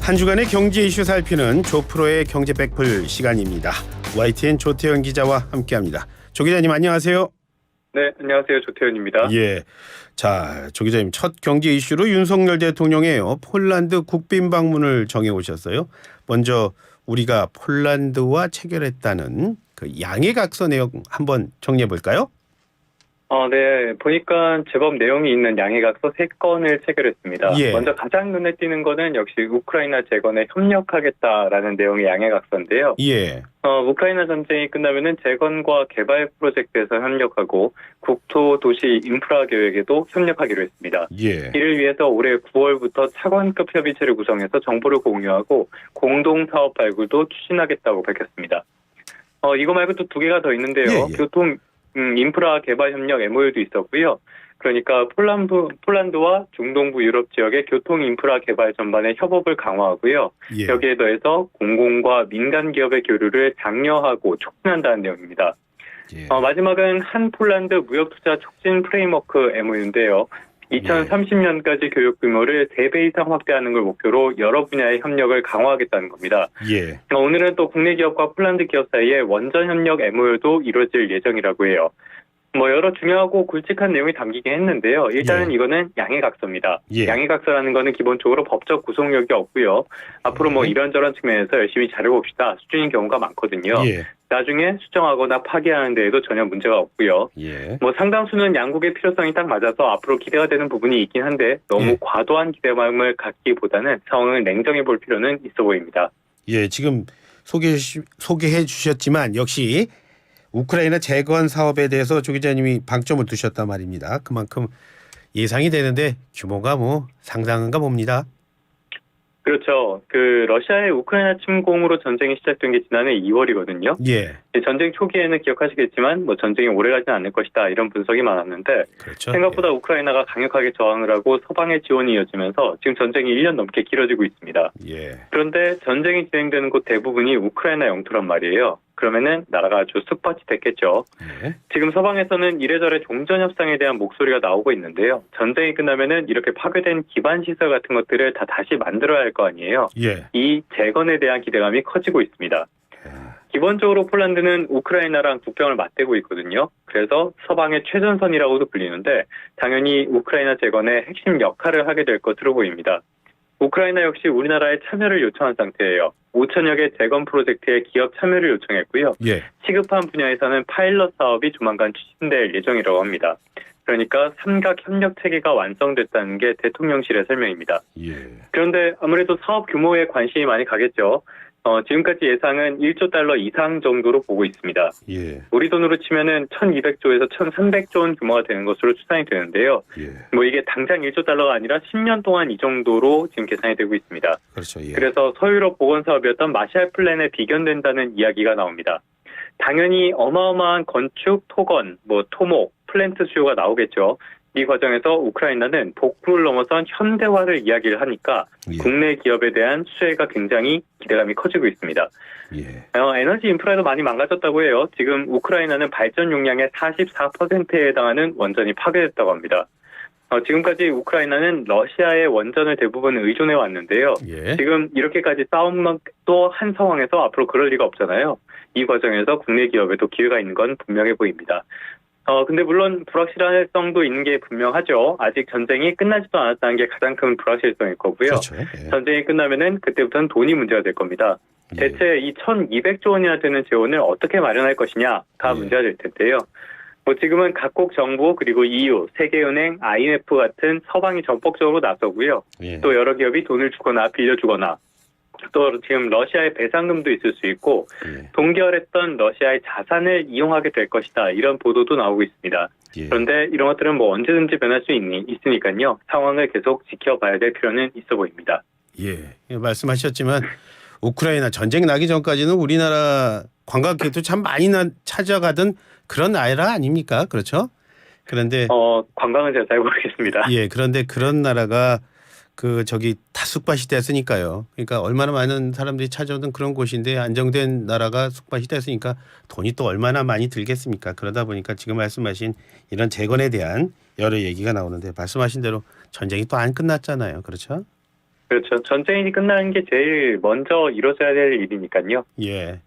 한 주간의 경제 이슈 살피는 조프로의 경제 백풀 시간입니다. YTN 조태현 기자와 함께합니다. 조 기자님 안녕하세요. 네, 안녕하세요. 조태현입니다. 예, 자, 조 기자님 첫 경제 이슈로 윤석열 대통령의 폴란드 국빈 방문을 정해 오셨어요. 먼저 우리가 폴란드와 체결했다는 그 양해각서 내용 한번 정리해 볼까요? 네, 보니까 제법 내용이 있는 양해각서 3건을 체결했습니다. 예. 먼저 가장 눈에 띄는 거는 역시 우크라이나 재건에 협력하겠다라는 내용의 양해각서인데요. 예, 우크라이나 전쟁이 끝나면은 재건과 개발 프로젝트에서 협력하고 국토 도시 인프라 계획에도 협력하기로 했습니다. 예, 이를 위해서 올해 9월부터 차관급 협의체를 구성해서 정보를 공유하고 공동 사업 발굴도 추진하겠다고 밝혔습니다. 이거 말고 또 2개가 더 있는데요. 예. 교통 인프라 개발 협력 MOU도 있었고요. 그러니까 폴란드와 중동부 유럽 지역의 교통 인프라 개발 전반의 협업을 강화하고요. 예. 여기에 더해서 공공과 민간 기업의 교류를 장려하고 촉진한다는 내용입니다. 예. 마지막은 한 폴란드 무역투자 촉진 프레임워크 MOU인데요. 2030년까지 교육 규모를 3배 이상 확대하는 걸 목표로 여러 분야의 협력을 강화하겠다는 겁니다. 예. 오늘은 또 국내 기업과 폴란드 기업 사이에 원전 협력 MOU도 이루어질 예정이라고 해요. 여러 중요하고 굵직한 내용이 담기긴 했는데요. 일단은 예. 이거는 양해각서입니다. 예. 양해각서라는 거는 기본적으로 법적 구속력이 없고요. 앞으로 이런저런 측면에서 열심히 잘해봅시다 수준인 경우가 많거든요. 예. 나중에 수정하거나 파기하는 데에도 전혀 문제가 없고요. 예. 상당수는 양국의 필요성이 딱 맞아서 앞으로 기대가 되는 부분이 있긴 한데 너무 예. 과도한 기대감을 갖기보다는 상황을 냉정해 볼 필요는 있어 보입니다. 예, 지금 소개해 주셨지만 역시 우크라이나 재건 사업에 대해서 조 기자님이 방점을 두셨단 말입니다. 그만큼 예상이 되는데 규모가 상당한가 봅니다. 그렇죠. 러시아의 우크라이나 침공으로 전쟁이 시작된 게 지난해 2월이거든요. 예, 전쟁 초기에는 기억하시겠지만 전쟁이 오래가지는 않을 것이다 이런 분석이 많았는데 그렇죠. 생각보다 우크라이나가 강력하게 저항을 하고 서방의 지원이 이어지면서 지금 전쟁이 1년 넘게 길어지고 있습니다. 예, 그런데 전쟁이 진행되는 곳 대부분이 우크라이나 영토란 말이에요. 그러면은 나라가 아주 쑥밭이 됐겠죠. 예, 지금 서방에서는 이래저래 종전 협상에 대한 목소리가 나오고 있는데요. 전쟁이 끝나면은 이렇게 파괴된 기반 시설 같은 것들을 다 다시 만들어야 할 거 아니에요. 예, 이 재건에 대한 기대감이 커지고 있습니다. 기본적으로 폴란드는 우크라이나랑 국경을 맞대고 있거든요. 그래서 서방의 최전선이라고도 불리는데 당연히 우크라이나 재건의 핵심 역할을 하게 될 것으로 보입니다. 우크라이나 역시 우리나라의 참여를 요청한 상태예요. 5천여 개 재건 프로젝트에 기업 참여를 요청했고요. 예, 시급한 분야에서는 파일럿 사업이 조만간 추진될 예정이라고 합니다. 그러니까 삼각 협력 체계가 완성됐다는 게 대통령실의 설명입니다. 예, 그런데 아무래도 사업 규모에 관심이 많이 가겠죠. 지금까지 예상은 1조 달러 이상 정도로 보고 있습니다. 예, 우리 돈으로 치면은 1,200조에서 1,300조 원 규모가 되는 것으로 추산이 되는데요. 예, 이게 당장 1조 달러가 아니라 10년 동안 이 정도로 지금 계산이 되고 있습니다. 그렇죠. 예, 그래서 서유럽 보건 사업이었던 마샬 플랜에 비견된다는 이야기가 나옵니다. 당연히 어마어마한 건축, 토건, 토목, 플랜트 수요가 나오겠죠. 이 과정에서 우크라이나는 복구를 넘어선 현대화를 이야기를 하니까 예. 국내 기업에 대한 수혜가 굉장히 기대감이 커지고 있습니다. 예, 에너지 인프라도 많이 망가졌다고 해요. 지금 우크라이나는 발전 용량의 44%에 해당하는 원전이 파괴됐다고 합니다. 지금까지 우크라이나는 러시아의 원전을 대부분 의존해 왔는데요. 예, 지금 이렇게까지 싸움도 한 상황에서 앞으로 그럴 리가 없잖아요. 이 과정에서 국내 기업에도 기회가 있는 건 분명해 보입니다. 근데 물론 불확실성도 있는 게 분명하죠. 아직 전쟁이 끝나지도 않았다는 게 가장 큰 불확실성일 거고요. 그렇죠. 예. 전쟁이 끝나면은 그때부터는 돈이 문제가 될 겁니다. 대체 이 1,200조 원이나 되는 재원을 어떻게 마련할 것이냐가 예. 문제가 될 텐데요. 지금은 각국 정부 그리고 EU, 세계은행, IMF 같은 서방이 적극적으로 나서고요. 예. 또 여러 기업이 돈을 주거나 빌려주거나 또 지금 러시아의 배상금도 있을 수 있고 예. 동결했던 러시아의 자산을 이용하게 될 것이다. 이런 보도도 나오고 있습니다. 예. 그런데 이런 것들은 언제든지 변할 수 있으니까요. 상황을 계속 지켜봐야 될 필요는 있어 보입니다. 예, 말씀하셨지만 우크라이나 전쟁 나기 전까지는 우리나라 관광객도 참 많이 찾아가던 그런 나라 아닙니까? 그렇죠? 그런데 관광은 제가 잘 모르겠습니다. 예, 그런데 그런 나라가 다 쑥밭이 됐으니까요. 그러니까 얼마나 많은 사람들이 찾아오던 그런 곳인데 안정된 나라가 쑥밭이 됐으니까 돈이 또 얼마나 많이 들겠습니까? 그러다 보니까 지금 말씀하신 이런 재건에 대한 여러 얘기가 나오는데 말씀하신 대로 전쟁이 또 안 끝났잖아요. 그렇죠? 그렇죠. 전쟁이 끝나는 게 제일 먼저 이루어져야 될 일이니까요. 예.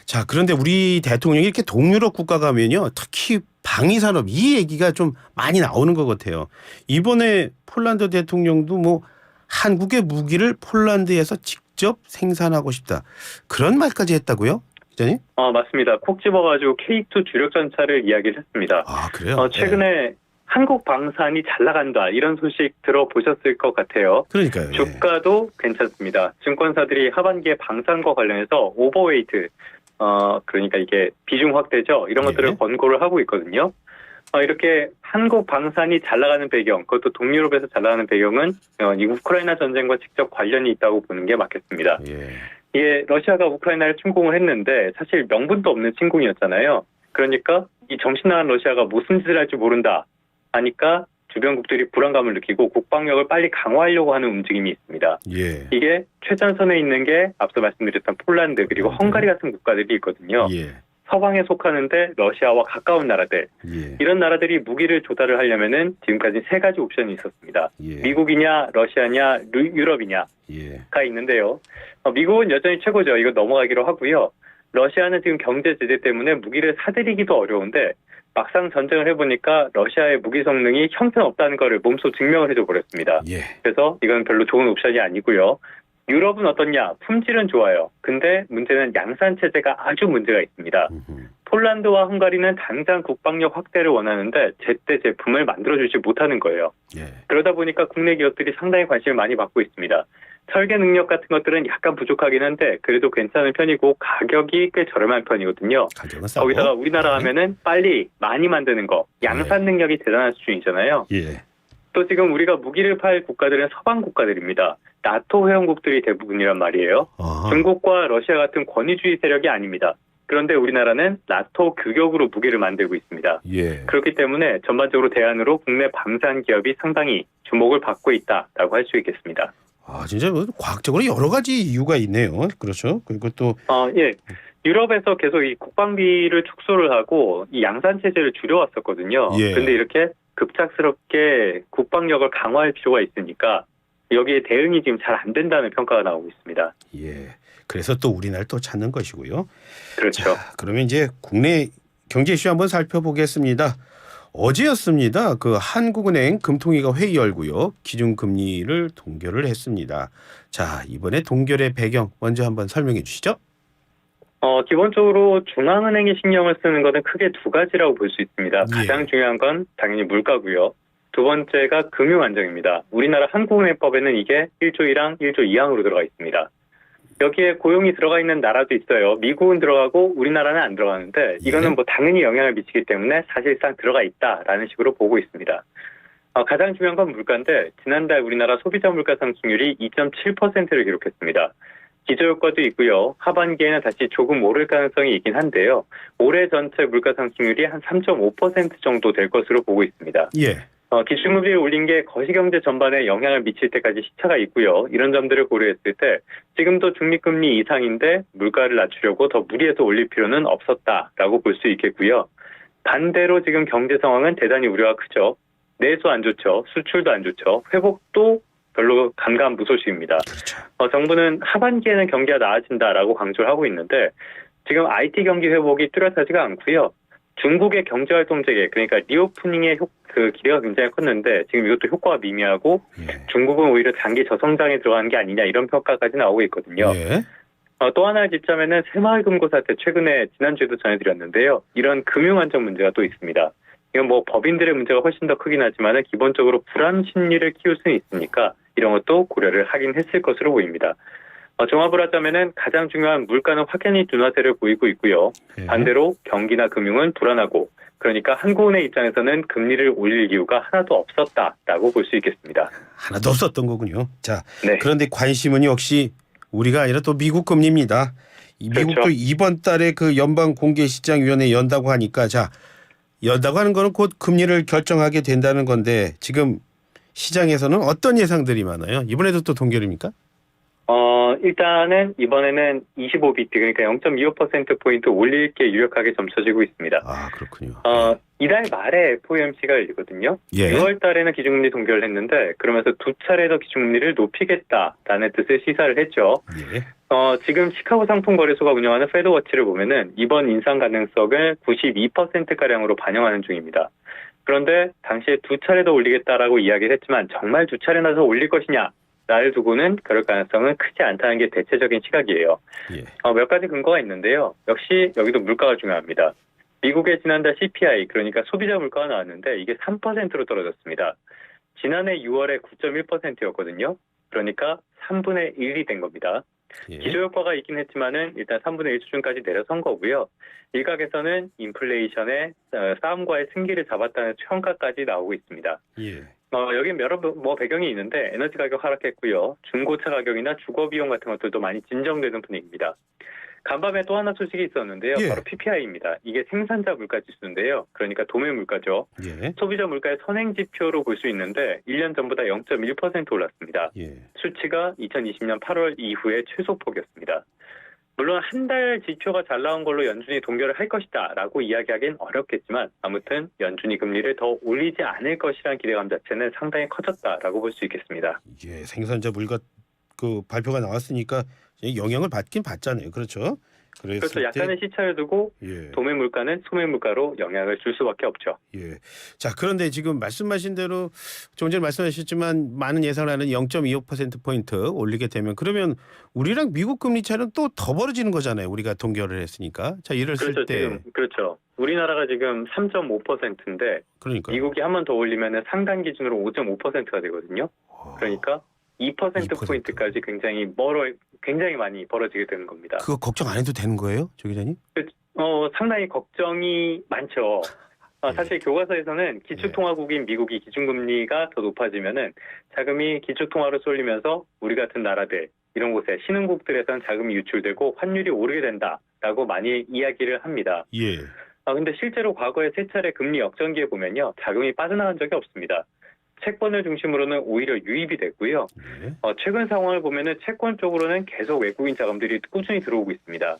자, 그런데 우리 대통령이 이렇게 동유럽 국가 가면요. 특히 방위산업 이 얘기가 좀 많이 나오는 것 같아요. 이번에 폴란드 대통령도 뭐 한국의 무기를 폴란드에서 직접 생산하고 싶다. 그런 말까지 했다고요? 기자님? 맞습니다. 콕 집어가지고 K2 주력 전차를 이야기를 했습니다. 아, 그래요? 최근에 한국 방산이 잘 나간다 이런 소식 들어보셨을 것 같아요. 그러니까요. 예. 주가도 괜찮습니다. 증권사들이 하반기에 방산과 관련해서 오버웨이트, 그러니까 이게 비중 확대죠. 이런 것들을 예. 권고를 하고 있거든요. 이렇게 한국 방산이 잘 나가는 배경, 그것도 동유럽에서 잘 나가는 배경은 이 우크라이나 전쟁과 직접 관련이 있다고 보는 게 맞겠습니다. 예. 이게 러시아가 우크라이나를 침공을 했는데 사실 명분도 없는 침공이었잖아요. 그러니까 이 정신 나간 러시아가 무슨 짓을 할지 모른다 하니까 주변국들이 불안감을 느끼고 국방력을 빨리 강화하려고 하는 움직임이 있습니다. 예. 이게 최전선에 있는 게 앞서 말씀드렸던 폴란드 그리고 헝가리 같은 국가들이 있거든요. 예. 서방에 속하는데 러시아와 가까운 나라들, 예. 이런 나라들이 무기를 조달을 하려면은 지금까지 세 가지 옵션이 있었습니다. 예. 미국이냐, 러시아냐, 유럽이냐가 예. 있는데요. 미국은 여전히 최고죠. 이거 넘어가기로 하고요. 러시아는 지금 경제 제재 때문에 무기를 사들이기도 어려운데 막상 전쟁을 해보니까 러시아의 무기 성능이 형편없다는 것을 몸소 증명을 해줘 버렸습니다. 예. 그래서 이건 별로 좋은 옵션이 아니고요. 유럽은 어떻냐? 품질은 좋아요. 근데 문제는 양산 체제가 아주 문제가 있습니다. 폴란드와 헝가리는 당장 국방력 확대를 원하는데 제때 제품을 만들어주지 못하는 거예요. 예. 그러다 보니까 국내 기업들이 상당히 관심을 많이 받고 있습니다. 설계 능력 같은 것들은 약간 부족하긴 한데 그래도 괜찮은 편이고 가격이 꽤 저렴한 편이거든요. 가격은 싸고. 거기다가 우리나라 하면은 빨리 많이 만드는 거, 양산 능력이 대단한 수준이잖아요. 예. 또 지금 우리가 무기를 팔 국가들은 서방 국가들입니다. 나토 회원국들이 대부분이란 말이에요. 아하. 중국과 러시아 같은 권위주의 세력이 아닙니다. 그런데 우리나라는 나토 규격으로 무기를 만들고 있습니다. 예. 그렇기 때문에 전반적으로 대안으로 국내 방산 기업이 상당히 주목을 받고 있다라고 할 수 있겠습니다. 아, 진짜 뭐 과학적으로 여러 가지 이유가 있네요. 그렇죠. 그리고 또 예. 유럽에서 계속 이 국방비를 축소를 하고 이 양산 체제를 줄여왔었거든요. 예. 근데 이렇게 급작스럽게 국방력을 강화할 필요가 있으니까 여기에 대응이 지금 잘 안 된다는 평가가 나오고 있습니다. 예. 그래서 또 우리나라를 또 찾는 것이고요. 그렇죠. 자, 그러면 이제 국내 경제 이슈 한번 살펴보겠습니다. 어제였습니다. 그 한국은행 금통위가 회의 열고요. 기준금리를 동결을 했습니다. 자, 이번에 동결의 배경 먼저 한번 설명해 주시죠. 기본적으로 중앙은행이 신경을 쓰는 것은 크게 두 가지라고 볼 수 있습니다. 예. 가장 중요한 건 당연히 물가고요. 두 번째가 금융 안정입니다. 우리나라 한국은행법에는 이게 1조 1항, 1조 2항으로 들어가 있습니다. 여기에 고용이 들어가 있는 나라도 있어요. 미국은 들어가고 우리나라는 안 들어가는데 이거는 뭐 당연히 영향을 미치기 때문에 사실상 들어가 있다라는 식으로 보고 있습니다. 가장 중요한 건 물가인데 지난달 우리나라 소비자 물가 상승률이 2.7%를 기록했습니다. 기저효과도 있고요. 하반기에는 다시 조금 오를 가능성이 있긴 한데요. 올해 전체 물가 상승률이 한 3.5% 정도 될 것으로 보고 있습니다. 예. 기준금리를 올린 게 거시경제 전반에 영향을 미칠 때까지 시차가 있고요. 이런 점들을 고려했을 때 지금도 중립금리 이상인데 물가를 낮추려고 더 무리해서 올릴 필요는 없었다라고 볼 수 있겠고요. 반대로 지금 경제 상황은 대단히 우려가 크죠. 내수 안 좋죠. 수출도 안 좋죠. 회복도 별로 감감무소식입니다. 그렇죠. 정부는 하반기에는 경기가 나아진다라고 강조를 하고 있는데 지금 IT 경기 회복이 뚜렷하지가 않고요. 중국의 경제활동 재개, 그러니까 리오프닝의 기대가 굉장히 컸는데 지금 이것도 효과가 미미하고 예. 중국은 오히려 장기 저성장에 들어가는 게 아니냐 이런 평가까지 나오고 있거든요. 예. 또 하나를 짚자면은 새마을금고 사태 최근에 지난주에도 전해드렸는데요. 이런 금융 안정 문제가 또 있습니다. 이건 뭐 법인들의 문제가 훨씬 더 크긴 하지만 기본적으로 불안 심리를 키울 수는 있으니까 이런 것도 고려를 하긴 했을 것으로 보입니다. 종합을 하자면은 가장 중요한 물가는 확연히 둔화세를 보이고 있고요. 예. 반대로 경기나 금융은 불안하고 그러니까 한국은행 입장에서는 금리를 올릴 이유가 하나도 없었다라고 볼 수 있겠습니다. 하나도 없었던 거군요. 자, 네. 그런데 관심은 역시 우리가 아니라 또 미국 금리입니다. 미국도 그렇죠. 이번 달에 그 연방공개시장위원회 연다고 하니까 자, 연다고 하는 거는 곧 금리를 결정하게 된다는 건데 지금 시장에서는 어떤 예상들이 많아요? 이번에도 또 동결입니까? 일단은 이번에는 25비트 그러니까 0.25%포인트 올릴 게 유력하게 점쳐지고 있습니다. 아, 그렇군요. 이달 말에 FOMC가 열리거든요. 예. 6월 달에는 기준금리 동결을 했는데 그러면서 두 차례 더 기준금리를 높이겠다라는 뜻을 시사를 했죠. 예. 지금 시카고 상품거래소가 운영하는 페드워치를 보면은 이번 인상 가능성을 92%가량으로 반영하는 중입니다. 그런데 당시에 두 차례 더 올리겠다라고 이야기를 했지만 정말 두 차례나 더 올릴 것이냐를 두고는 그럴 가능성은 크지 않다는 게 대체적인 시각이에요. 예. 몇 가지 근거가 있는데요. 역시 여기도 물가가 중요합니다. 미국의 지난달 CPI, 그러니까 소비자 물가가 나왔는데 이게 3%로 떨어졌습니다. 지난해 6월에 9.1%였거든요. 그러니까 3분의 1이 된 겁니다. 예. 기저효과가 있긴 했지만은 일단 3분의 1 수준까지 내려선 거고요. 일각에서는 인플레이션의 싸움과의 승기를 잡았다는 평가까지 나오고 있습니다. 예. 여기 여러 배경이 있는데 에너지 가격 하락했고요. 중고차 가격이나 주거 비용 같은 것들도 많이 진정되는 분위기입니다. 간밤에 또 하나 소식이 있었는데요. 예. 바로 PPI입니다. 이게 생산자 물가 지수인데요. 그러니까 도매 물가죠. 예. 소비자 물가의 선행 지표로 볼 수 있는데 1년 전보다 0.1% 올랐습니다. 예. 수치가 2020년 8월 이후의 최소폭이었습니다. 물론 한 달 지표가 잘 나온 걸로 연준이 동결을 할 것이다라고 이야기하기는 어렵겠지만 아무튼 연준이 금리를 더 올리지 않을 것이라는 기대감 자체는 상당히 커졌다라고 볼 수 있겠습니다. 예. 생산자 물가 그 발표가 나왔으니까 영향을 받긴 받잖아요. 그렇죠? 그래서 약간의 시차를 두고 예. 도매 물가는 소매 물가로 영향을 줄 수밖에 없죠. 예. 자, 그런데 지금 말씀하신 대로 좀 전에 말씀하셨지만 많은 예상을 하는 0.25%포인트 올리게 되면 그러면 우리랑 미국 금리 차는 또 더 벌어지는 거잖아요. 우리가 동결을 했으니까. 자, 이랬을 그렇죠. 때 지금 그렇죠. 우리나라가 지금 3.5%인데 그러니까 미국이 한 번 더 올리면 상단 기준으로 5.5%가 되거든요. 그러니까 2%포인트까지 굉장히 많이 벌어지게 되는 겁니다. 그거 걱정 안 해도 되는 거예요, 조 기자님? 상당히 걱정이 많죠. 사실 교과서에서는 기축통화국인 미국이 기준금리가 더 높아지면은 자금이 기축통화로 쏠리면서 우리 같은 나라들 이런 곳에 신흥국들에서는 자금이 유출되고 환율이 오르게 된다라고 많이 이야기를 합니다. 예. 근데 실제로 과거에 세 차례 금리 역전기에 보면요. 자금이 빠져나간 적이 없습니다. 채권을 중심으로는 오히려 유입이 됐고요. 예. 최근 상황을 보면은 채권 쪽으로는 계속 외국인 자금들이 꾸준히 들어오고 있습니다.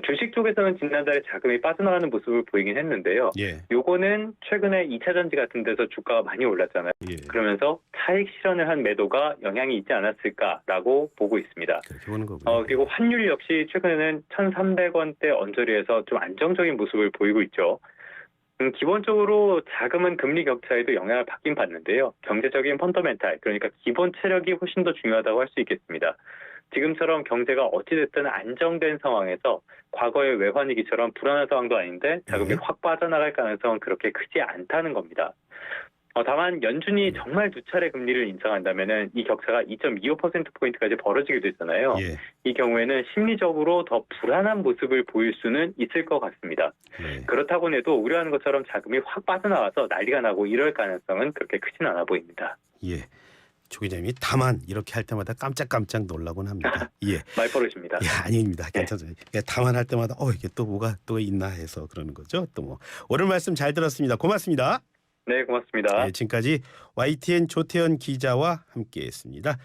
주식 쪽에서는 지난달에 자금이 빠져나가는 모습을 보이긴 했는데요. 예. 요거는 최근에 2차 전지 같은 데서 주가가 많이 올랐잖아요. 예. 그러면서 차익 실현을 한 매도가 영향이 있지 않았을까라고 보고 있습니다. 그렇게 보는 거고요. 그리고 환율 역시 최근에는 1,300원대 언저리에서 좀 안정적인 모습을 보이고 있죠. 기본적으로 자금은 금리 격차에도 영향을 받긴 받는데요. 경제적인 펀더멘탈, 그러니까 기본 체력이 훨씬 더 중요하다고 할 수 있겠습니다. 지금처럼 경제가 어찌됐든 안정된 상황에서 과거의 외환위기처럼 불안한 상황도 아닌데 자금이 확 빠져나갈 가능성은 그렇게 크지 않다는 겁니다. 다만 연준이 정말 두 차례 금리를 인상한다면은 이 격차가 2.25%포인트까지 벌어지게 되잖아요. 예. 이 경우에는 심리적으로 더 불안한 모습을 보일 수는 있을 것 같습니다. 예. 그렇다고 해도 우려하는 것처럼 자금이 확 빠져나와서 난리가 나고 이럴 가능성은 그렇게 크진 않아 보입니다. 예. 조 기자님이 다만 이렇게 할 때마다 깜짝깜짝 놀라곤 합니다. 예. 말버릇입니다. 예, 아닙니다. 괜찮아요. 예, 다만 할 때마다 이게 또 뭐가 또 있나 해서 그러는 거죠. 또 뭐 오늘 말씀 잘 들었습니다. 고맙습니다. 네, 고맙습니다. 예, 지금까지 YTN 조태현 기자와 함께했습니다.